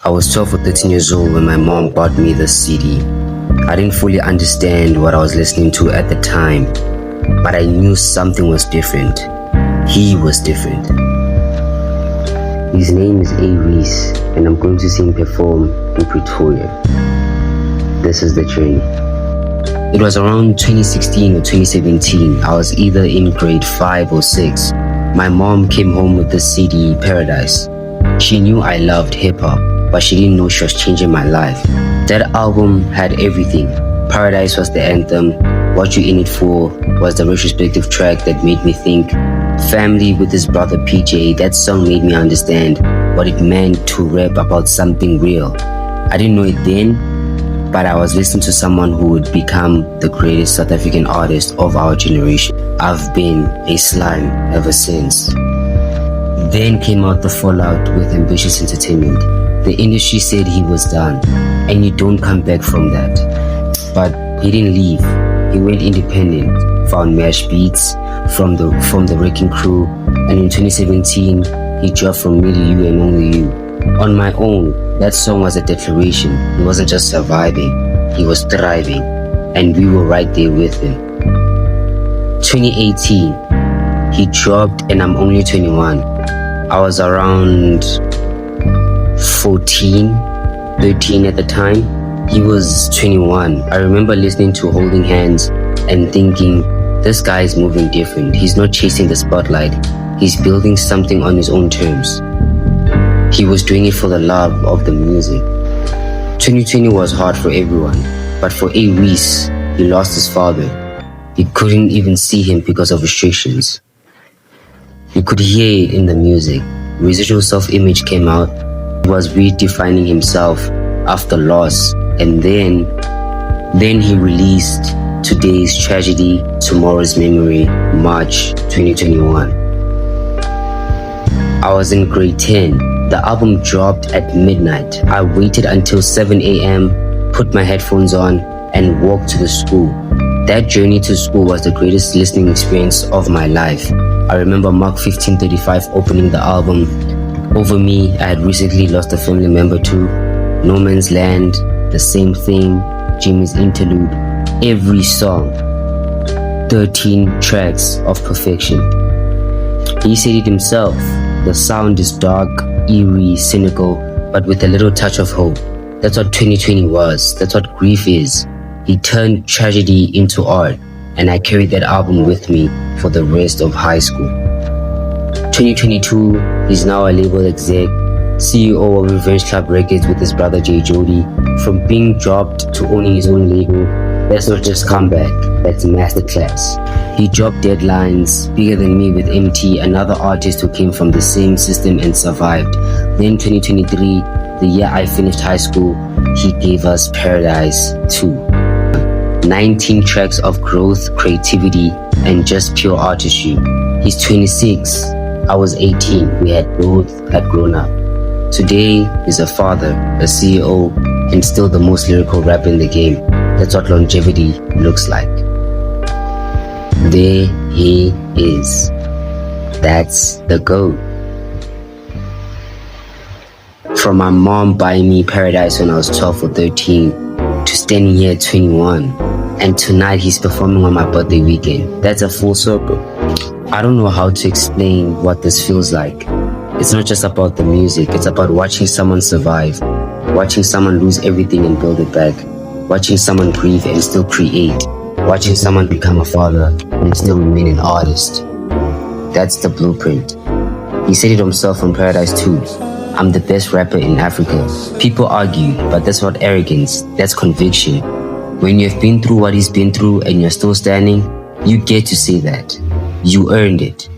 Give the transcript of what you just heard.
I was 12 or 13 years old when my mom bought me the CD. I didn't fully understand what I was listening to at the time, but I knew something was different. He was different. His name is A-Reece, and I'm going to see him perform in Pretoria. This is the journey. It was around 2016 or 2017. I was either in grade 5 or 6. My mom came home with the CD Paradise. She knew I loved hip-hop, but she didn't know she was changing my life. That album had everything. Paradise was the anthem. What You In It For was the retrospective track that made me think. Family with his brother PJ, that song made me understand what it meant to rap about something real. I didn't know it then, but I was listening to someone who would become the greatest South African artist of our generation. I've been a slime ever since. Then came out the fallout with Ambitious Entertainment. The industry said he was done, and you don't come back from that. But he didn't leave. He went independent, found Mash Beats from the Wrecking Crew, and in 2017, he dropped From Me to You and Only You. On my own, that song was a declaration. He wasn't just surviving, he was thriving, and we were right there with him. 2018, he dropped And I'm Only 21. I was around 13 at the time. He was 21. I remember listening to Holding Hands and thinking, this guy is moving different. He's not chasing the spotlight. He's building something on his own terms. He was doing it for the love of the music. 2020 was hard for everyone, but for A-Reece, he lost his father. He couldn't even see him because of restrictions. You could hear it in the music. Residual self-image came out. He was redefining himself after loss, and then he released Today's Tragedy, Tomorrow's Memory, March 2021. I was in grade 10. The album dropped at midnight. I waited until 7 a.m., put my headphones on, and walked to the school. That journey to school was the greatest listening experience of my life. I remember Mark 15:35 opening the album. Over Me, I had recently lost a family member too. No Man's Land, The Same Thing, Jimmy's Interlude. Every song, 13 tracks of perfection. He said it himself. The sound is dark, eerie, cynical, but with a little touch of hope. That's what 2020 was. That's what grief is. He turned tragedy into art, and I carried that album with me for the rest of high school. 2022, he's now a label exec, CEO of Revenge Club Records with his brother Jay Jody. From being dropped to owning his own label, that's not just comeback, that's masterclass. He dropped Deadlines, Bigger Than Me with MT, another artist who came from the same system and survived. Then 2023, the year I finished high school, he gave us Paradise 2. 19 tracks of growth, creativity, and just pure artistry. He's 26, I was 18, we had both grown up. Today, he's a father, a CEO, and still the most lyrical rapper in the game. That's what longevity looks like. There he is. That's the GOAT. From my mom buying me Paradise when I was 12 or 13 to standing here at 21, and tonight he's performing on my birthday weekend. That's a full circle. I don't know how to explain what this feels like. It's not just about the music, it's about watching someone survive, watching someone lose everything and build it back, watching someone grieve and still create, watching someone become a father and still remain an artist. That's the blueprint. He said it himself on Paradise 2. I'm the best rapper in Africa. People argue, but that's not arrogance, that's conviction. When you've been through what he's been through and you're still standing, you get to say that. You earned it.